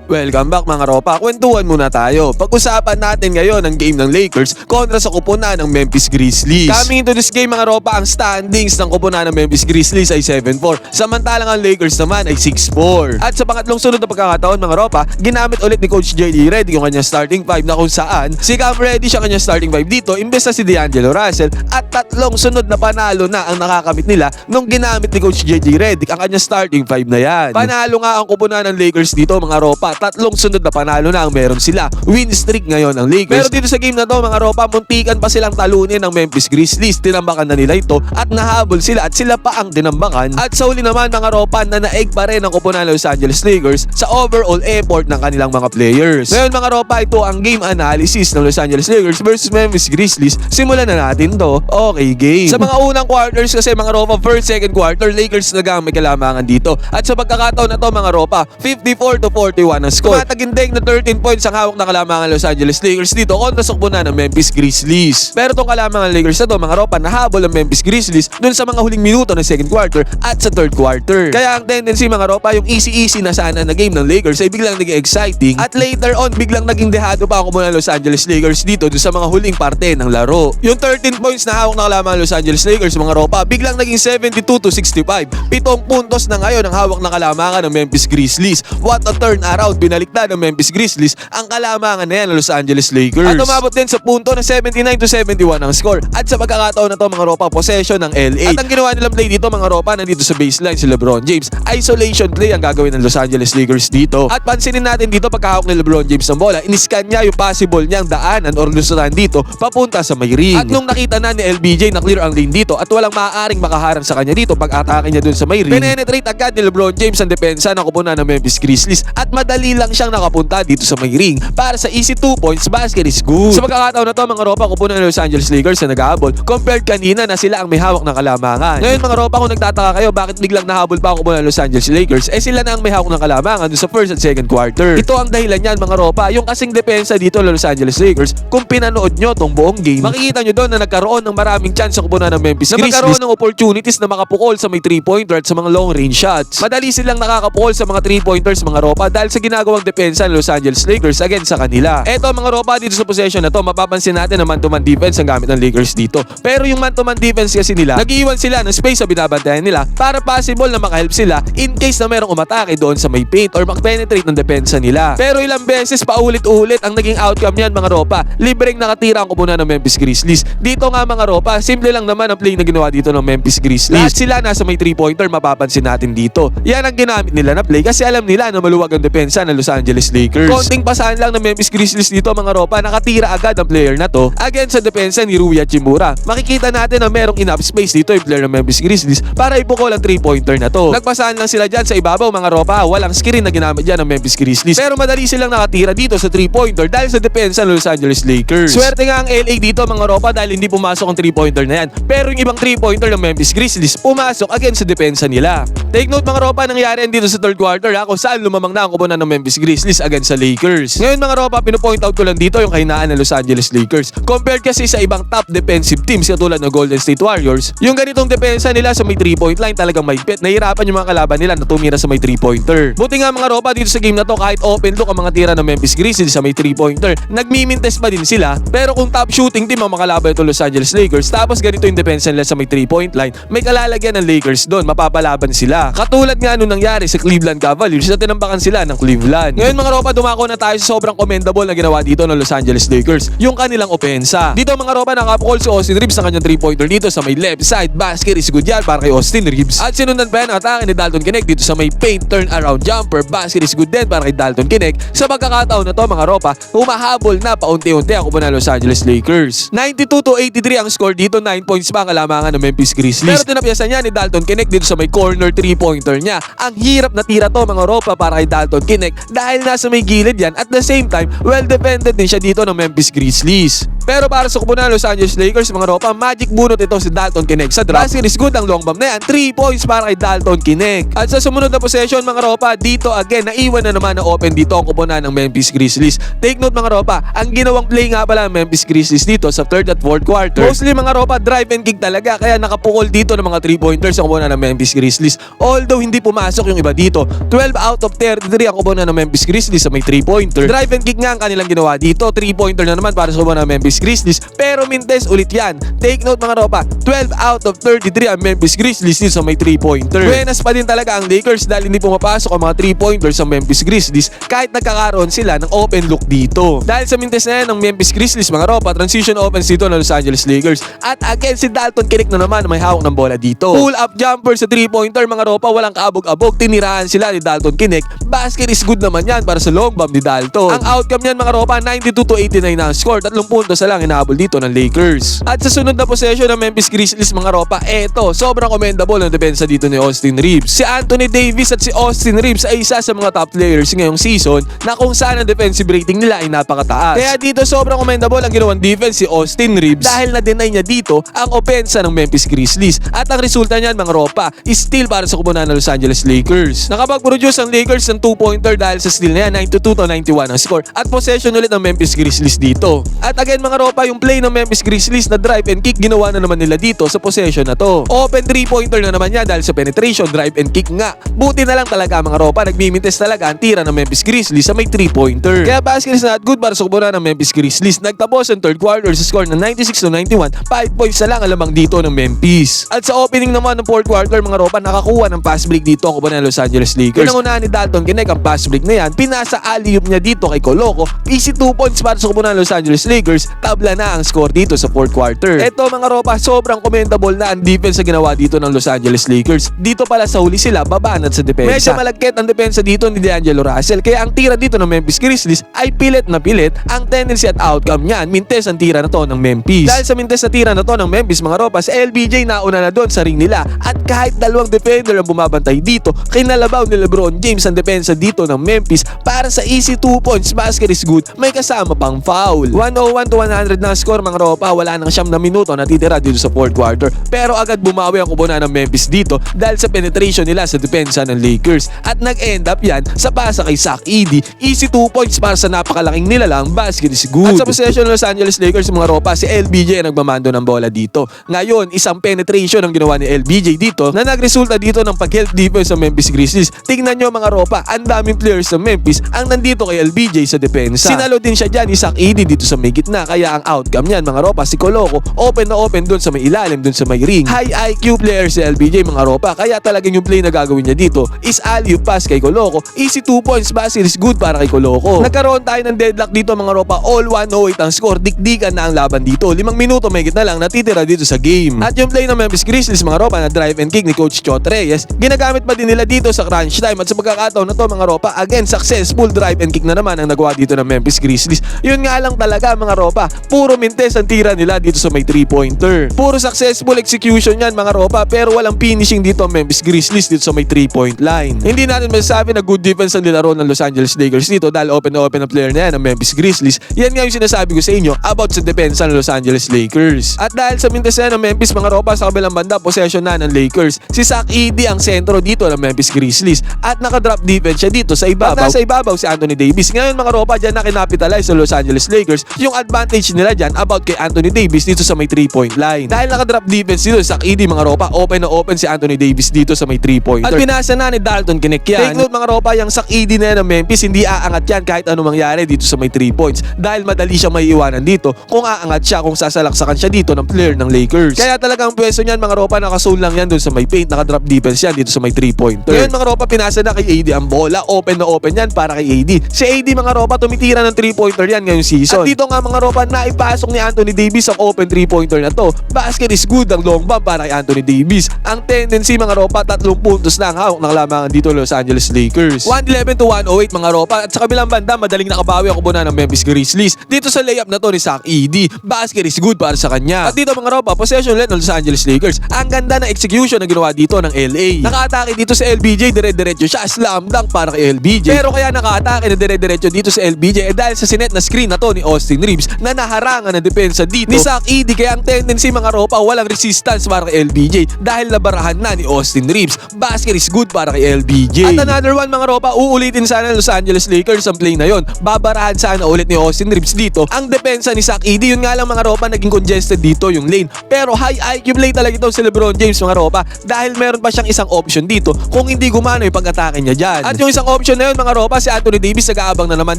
Welcome back mga ropa, kwentuhan muna tayo. Pag-usapan natin ngayon ang game ng Lakers kontra sa kupunan ng Memphis Grizzlies. Coming into this game mga ropa, ang standings ng kupunan ng Memphis Grizzlies ay 7-4, samantalang ang Lakers naman ay 6-4. At sa pangatlong sunod na pagkakataon mga ropa, ginamit ulit ni Coach JD Redick yung kanyang starting 5 na kung saan si Cam Reddish ang kanyang starting 5 dito imbes na si D'Angelo Russell, at tatlong sunod na panalo na ang nakakamit nila nung ginamit ni Coach JD Redick ang kanyang starting 5 na yan. Panalo nga ang kupunan ng Lakers dito mga ropa, tatlong sunod na panalo na ang meron sila. Win streak ngayon ang Lakers. Pero dito sa game na to mga ropa, muntikan pa silang talunin ng Memphis Grizzlies. Tinambakan na nila ito at nahabol sila at sila pa ang tinambakan. At sa uli naman mga ropa, nanaig pa rin ang kupunan ng Los Angeles Lakers sa overall effort ng kanilang mga players. Ngayon mga ropa, ito ang game analysis ng Los Angeles Lakers versus Memphis Grizzlies. Simulan na natin to. Okay, game. Sa mga unang quarters kasi mga ropa, first, second quarter, Lakers nagang may kalamangan dito. At sa pagkakataon na to mga ropa, 54-41 ang score. Tumataginding na 13 points ang hawak ng kalamangan Los Angeles Lakers dito kontra sa kupunan ng Memphis Grizzlies. Pero tong kalamangan Lakers na to mga ropa, nahabol ang Memphis Grizzlies dun sa mga huling minuto ng second quarter at sa third quarter. Kaya ang tendency mga ropa, yung easy na sana na game ng Lakers ay biglang naging exciting at later on biglang naging dehado pa ang kupunan ng Los Angeles Lakers dito dun sa mga huling parte ng laro. Yung 13 points na hawak ng kalamangan Los Angeles Lakers mga ropa, biglang naging 72-65. 7 puntos na ngayon ang hawak ng kalamangan ng Memphis Grizzlies. What a turn around, binaliktad ng Memphis Grizzlies ang kalamangan na yan ng Los Angeles Lakers. At umabot din sa punto na 79-71 ang score. At sa pagkakataon na to mga ropa, possession ng LA. At ang ginawa nilang play dito mga ropa, nandito sa baseline si LeBron James. Isolation play ang gagawin ng Los Angeles Lakers dito. At pansinin natin dito pagkahawak ni LeBron James ng bola, iniskan niya yung possible niyang daanan or lusutan dito papunta sa may ring. At nung nakita na ni LBJ na clear ang lane dito at walang maaaring makaharang sa kanya dito pag atake niya dun sa may ring, penetrate agad ni LeBron James ang depensa ng kupunan ng Memphis Grizzlies at madali lang siyang nakapunta dito sa may ring para sa easy 2 points basket is good. Sa pagkakataon na to mga ropa, kupunan ng Los Angeles Lakers na nag-aabol compared kanina na sila ang may hawak ng kalamangan. Ngayon mga ropa, kung nagtataka kayo bakit biglang nahabol pa ang kupunan ng Los Angeles Lakers, sila na ang may hawak ng kalamangan dun sa first at second quarter. Ito ang dahilan niyan mga ropa, yung kasing depensa dito ng Los Angeles Lakers. Kung pinanood nyo tong buong game, makikita nyo doon na nagkaroon ng maraming chance sa kupunan ng Memphis Grizzlies, na magkaroon ng opportunities na makapukol sa may 3-pointer at sa mga long range shots. Madali silang nakakapukol sa mga 3-pointers mga ropa dahil sa ginagawang depensa ng Los Angeles Lakers against sa kanila. Eto mga ropa, dito sa possession na to, mapapansin natin na man-to-man defense ang gamit ng Lakers dito. Pero yung man-to-man defense kasi nila, nag-iwan sila ng space sa binabantayan nila para possible na makahelp sila in case na merong umatake doon sa may paint or mag-penetrate ng depensa nila. Pero ilang beses paulit-ulit ang naging outcome niyan mga ropa, libreng nakatira ang kupunan ng Memphis Grizzlies. Dito nga mga ropa, simple lang naman ang play na ginawa dito ng Memphis Grizzlies. Lahat sila nasa may 3-pointer, mapapansin natin dito. Yan ang ginamit nila na play kasi alam nila na maluwag ang depensa ng Los Angeles Lakers. Konting pasahan lang ng Memphis Grizzlies dito mga ropa, nakatira agad ang player na to against sa depensa ni Rui Hachimura. Makikita natin na merong enough space dito yung player ng Memphis Grizzlies para ipukol ang 3-pointer na to. Nagpasahan lang sila dyan sa ibabaw mga ropa, walang screen na ginamit dyan ng Memphis Grizzlies. Pero madali silang nakatira dito sa 3-pointer dahil sa depensa ng Los Angeles Lakers. Swerte nga ang LA dito mga ropa dahil hindi pumasok ang 3-pointer na yan. Pero yung ibang 3-pointer ng Memphis Grizzlies pumasok against sa depensa nila. Take note mga ropa, nangyari dito sa third quarter kung saan lumamang na ang kupunan ng Memphis Grizzlies against sa Lakers. Ngayon mga ropa, pinupoint out ko lang dito yung kahinaan ng Los Angeles Lakers. Compared kasi sa ibang top defensive teams katulad ng Golden State Warriors, yung ganitong depensa nila sa may 3-point line talagang mahigpit. Nahirapan yung mga kalaban nila na tumira sa may 3-pointer. Buti nga mga ropa, dito sa game na to kahit open look ang mga tira ng Memphis Grizzlies sa may 3-pointer, nagmimintes pa din sila. Pero kung top shooting team ang makalaban ito Los Angeles Lakers, tapos ganito yung depensa nila sa may 3-point line, may kalalagyan ng Lakers doon, mapapalaban sila. Katulad nga nung nangyari sa Cleveland Cavaliers na tinambakan sila ng Cleveland. Ngayon mga ropa, dumako na tayo sa sobrang commendable na ginawa dito ng Los Angeles Lakers, yung kanilang opensa. Dito mga ropa, nakapukol si Austin Reeves ng kanyang 3-pointer dito sa may left side, basket is good yan para kay Austin Reeves. At sinundan pa yan ang atake ni Dalton Knecht dito sa may paint turn around jumper, basket is good din para kay Dalton Knecht. Sa pagkakataon na to mga ropa, humahabol na paunti-unti ang kupunan ng Los Angeles Lakers. 92-83 ang score dito, 9 points pa ang kalamangan ng Memphis Grizzlies. Pero tinapiasan niya ni Dalton Knecht dito sa may corner 3-pointer niya. Ang hirap na tira to mga ropa para kay Dalton Knecht dahil nasa may gilid yan, at the same time well defended din siya dito ng Memphis Grizzlies. Pero para sa kupunan ng Los Angeles Lakers mga ropa, magic bunot ito si Dalton Knecht sa drop. Basket is good ang long bomb na yan. 3 points para kay Dalton Knecht. At sa sumunod na possession mga ropa, dito again, naiwan na naman na open dito ang kupunan ng Memphis Grizzlies. Take note mga ropa, ang ginawang play nga pala ng Memphis Grizzlies dito sa third at fourth quarter. Mostly mga ropa, drive and kick talaga. Kaya nakapukol dito ng mga 3-pointers ang kupunan ng Memphis Grizzlies. Although hindi pumasok yung iba dito. 12 out of 33 ang kupunan ng Memphis Grizzlies sa may 3-pointer. Drive and kick nga ang kanilang ginawa dito. 3-pointer na naman para sa kupunan ng Memphis Grizzlies. Pero mintes ulit yan. Take note mga ropa, 12 out of 33 ang Memphis Grizzlies dito sa may 3-pointer. Buenas pa din talaga ang Lakers dahil hindi pumapasok ang mga 3-pointers sa Memphis Grizzlies kahit nagkakaroon sila ng open look dito. Dahil sa mintes na yan ng Memphis Grizzlies mga ropa, transition offense dito ng Los Angeles Lakers. At again si Dalton Knecht na naman may hawak ng bola dito. Pull up jumper sa 3-pointer mga ropa, walang kaabog-abog. Tinirahan sila ni Dalton Knecht. Basket is good naman yan para sa long bomb ni Dalton. Ang outcome niyan mga ropa, 92-89 na ang score. 3 puntos na lang inahabol dito ng Lakers. At sa sunod na possession ng Memphis Grizzlies mga ropa, eto, sobrang commendable ang depensa dito ni Austin Reeves. Si Anthony Davis at si Austin Reeves ay isa sa mga top players ngayong season na kung saan ang defensive rating nila ay napakataas. Kaya dito sobrang commendable ang ginawang defense si Austin Reeves dahil na-deny niya dito ang opensa ng Memphis Grizzlies. At ang resulta niyan mga ropa is steal para sa kupunan ng Los Angeles Lakers. Nakapag-produce ang Lakers ng 2-pointer dahil sa steal na yan, 92-91 ang score. At possession ulit ng Memphis Grizzlies dito. At again mga ropa, yung play ng Memphis Grizzlies na drive and kick ginawa na naman nila dito sa possession na to. Open 3-pointer na naman yan dahil sa penetration, drive and kick nga. Buti na lang talaga mga ropa, nagmimintes talaga ang tira ng Memphis Grizzlies sa may 3-pointer. Kaya basket is not good para sa kupunan ng Memphis Grizzlies. Nagtapos ang third quarter sa score na 96-91, 5 points na lang ang lamang dito ng Memphis. At sa opening naman ng fourth quarter mga ropa, nakakuha ng pass break dito ang kupunan ng Los Angeles Lakers. Pinangunahan ni Dalton Knecht ang pass break na yan, pinasa alley-oop niya dito kay Coloco. Easy 2 points para sa kupunan ng Los Angeles Lakers. Tabla na ang score dito sa fourth quarter. Eto mga ropa, sobrang commendable na ang defense na ginawa dito ng Los Angeles Lakers. Dito pala sa huli sila, babanat sa depensa. Medyo malagkit ang depensa dito ni D'Angelo Russell. Kaya ang tira dito ng Memphis Grizzlies ay pilit na pilit. Ang tendency at outcome niyan, mintes ang tira na to ng Memphis. Dahil sa mintes na tira na to ng Memphis mga ropa, sa LBJ nauna na doon sa ring nila. At kahit dalawang defender ang bumabantay dito, kinalabaw ni LeBron James ang depensa dito ng Memphis para sa easy 2 points. Basket is good, may kasama pang foul. 101-100 na score mga ropa, wala nang 9 na minuto natitira dito sa fourth quarter. Pero agad bumawi ang kupunan ng Memphis dito dahil sa penetration nila sa depensa ng Lakers. At nag-end up yan sa pasa kay Zach Edey. Easy 2 points para sa napakalaking nilalang, basket is good. At sa possession ng Los Angeles Lakers mga ropa, si LBJ ang nagmamando ng bola dito. Ngayon, isang penetration ang ginawa ni LBJ dito na nagresulta dito ng pag-help defense sa Memphis Grizzlies. Tingnan nyo mga ropa, ang daming players sa Memphis ang nandito kay LBJ sa depensa. Sinalo din siya dyan ni Zach Edey dito sa may gitna, kaya ang outcome niyan mga ropa, si Coloco open na open dun sa may ilalim, dun sa may ring. High IQ player si LBJ mga ropa, kaya talagang yung play na gagawin niya dito is alley-oop pass kay Coloco. Easy 2 points, basket is good para kay Coloco. Nagkaroon tayo ng deadlock dito mga ropa, all 108 ang score, dikdikan na ang laban dito. 5 minuto may na lang natitira dito sa game. At yung play ng Memphis Grizzlies mga ropa na drive and kick ni Coach Chot Reyes, ginagamit pa din nila dito sa crunch time. At sa pagkakataon na to mga ropa, again successful drive and kick na naman ang nagawa dito ng Memphis Grizzlies. Yun nga lang talaga mga ropa, puro mintes ang tira nila dito sa may 3-pointer. Puro successful execution yan mga ropa, pero walang finishing dito ang Memphis Grizzlies dito sa may 3-point line. Hindi natin masasabi na good defense ang nilaro ng Los Angeles Lakers dito dahil open na open ang player na yan ng Memphis Grizzlies. Yan nga yung sinasabi ko sa inyo about sa depensa ng Los Angeles Lakers. At dahil sa mintes na ng Memphis mga ropa, sa kabilang banda possession na ng Lakers. Si Zach Edey ang sentro dito ng Memphis Grizzlies at nakadrop defense siya dito sa ibabaw. At nasa ibabaw si Anthony Davis. Ngayon mga ropa, dyan na kinapitalize sa Los Angeles Lakers yung advantage nila dyan about kay Anthony Davis dito sa may 3-point line. Dahil nakadrop defense dito Zach Edey mga ropa, open na open si Anthony Davis dito sa may 3-pointer. At pinasa na ni Dalton Knecht yan. Take note mga ropa, yung Zach Edey na yan ng Memphis, hindi aangat yan kahit ano mangyari dito sa may 3 points. Dahil madali siyang maiiwanan dito kung aangat siya, kung sasalaksakan siya dito ng player ng Lakers. Kaya talagang pwesto niyan mga ropa, nakasole lang yan dun sa may paint, nakadrop defense yan dito sa may 3-pointer. Ngayon mga ropa, pinasa na kay AD ang bola, open na open yan para kay AD. Si AD mga ropa, tumitira ng 3-pointer yan ngayong season. At dito nga mga ropa, naipasok ni Anthony Davis ang open 3-pointer na to. Basket is good ang long bomb para kay Anthony Davis. Ang tendency mga ropa, 3 puntos na ang hawak ng lamangan dito Los Angeles Lakers. 111-108 mga ropa. At sa kabilang banda, madaling nakabawi ang kupunan ng Memphis Grizzlies. Dito sa layup na to ni Zach Edey, basket is good para sa kanya. At dito mga ropa, possession ulit ng Los Angeles Lakers. Ang ganda ng execution na ginawa dito ng LA. Naka-atake dito sa LBJ, dire-diretso siya, slam dunk para kay LBJ. Pero kaya naka-atake na dire-diretso dito sa LBJ dahil sa sinet na screen na to ni Austin Reeves na na naharangan na depensa dito ni Zach Edey, kaya ang tendency mga ropa walang resistance para kay LBJ dahil nabarahan na ni Austin Reeves. Basket is good para kay LBJ. At another one mga ropa, uulitin sana ng Los Angeles Lakers ang play na yon. Babarahan sana ulit ni Austin Reeves dito ang depensa ni Zach Edey. Yun nga lang mga ropa, naging congested dito yung lane. Pero high IQ play talaga ito si LeBron James mga ropa dahil meron pa siyang isang option dito kung hindi gumana yung pag-atake niya dyan. At yung isang option na yun mga ropa, si Anthony Davis nag-aabang na naman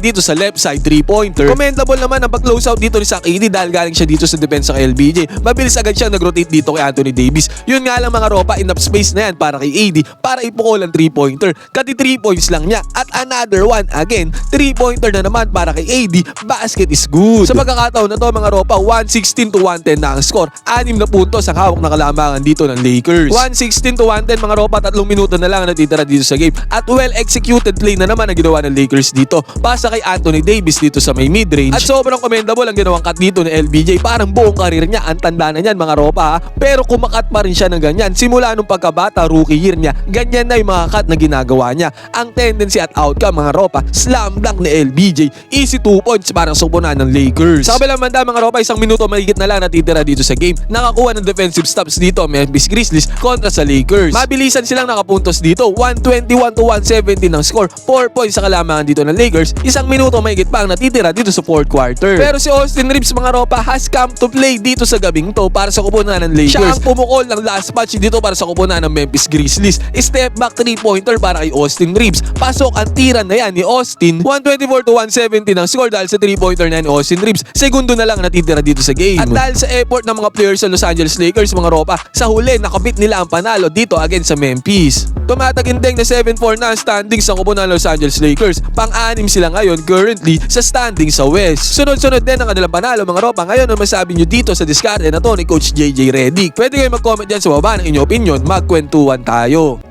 dito sa left side 3-pointer. Commendable naman ang pag-close out dito ni Zach Edey dahil galing siya dito sa depensa kay LBJ. Mabilis agad siyang nag-rotate dito kay Anthony Davis. Yun nga lang mga ropa, enough space na yan para kay Edey para ipukol ang 3-pointer. Kati 3 points lang niya. At another one, again, 3-pointer na naman para kay Edey. Basket is good. Sa pagkakataon na to mga ropa, 116-110 na ang score. 6 na puntos ang hawak na kalamangan dito ng Lakers. 116-110 mga ropa, 3 minuto na lang natitira dito sa game. At well-executed play na naman ang ginawa ng Lakers dito. Pasa kay Anthony Davis dito sa may mid-range. At sobrang commendable ang ginawang cut dito ni LBJ. Parang buong karir niya, ang tanda na niyan mga ropa ha. Pero kumakat pa rin siya ng ganyan. Simula nung pagkabata, rookie year niya, ganyan na yung mga cut na ginagawa niya. Ang tendency at outcome mga ropa, slam dunk ni LBJ. Easy 2 points para supunan ng Lakers. Sa kabilang banda mga ropa, 1 minuto mahigit na lang natitira dito sa game. Nakakuha ng defensive stops dito ang Memphis Grizzlies kontra sa Lakers. Mabilisan silang nakapuntos dito. 121-117 ng score. 4 points sa kalamangan dito ng Lakers. 1 minuto mahigit pa ang natitira dito sa 4th quarter. Pero si Austin Reeves mga ropa has come to play dito sa gabing to para sa kupunan ng Lakers. Siya ang pumukol ng last patch dito para sa kupunan ng Memphis Grizzlies. Step back 3-pointer para kay Austin Reeves. Pasok ang tira na yan ni Austin. 124-117 ang score dahil sa 3-pointer na ni Austin Reeves. Segundo na lang natitira dito sa game. At dahil sa effort ng mga players sa Los Angeles Lakers mga ropa, sa huli nakabit nila ang panalo dito against sa Memphis. Tumatagindeng na 7-4 na ang standings sa kupunan ng Los Angeles Lakers. Pang-anim sila ngayon currently sa standings sa West. Sunod-sunod din ang kanilang panalo mga ropa. Ngayon ang masabi nyo dito sa diskarte na to ni Coach JJ Redick. Pwede kayo mag-comment dyan sa baba ng inyong opinion. Magkwentuhan tayo.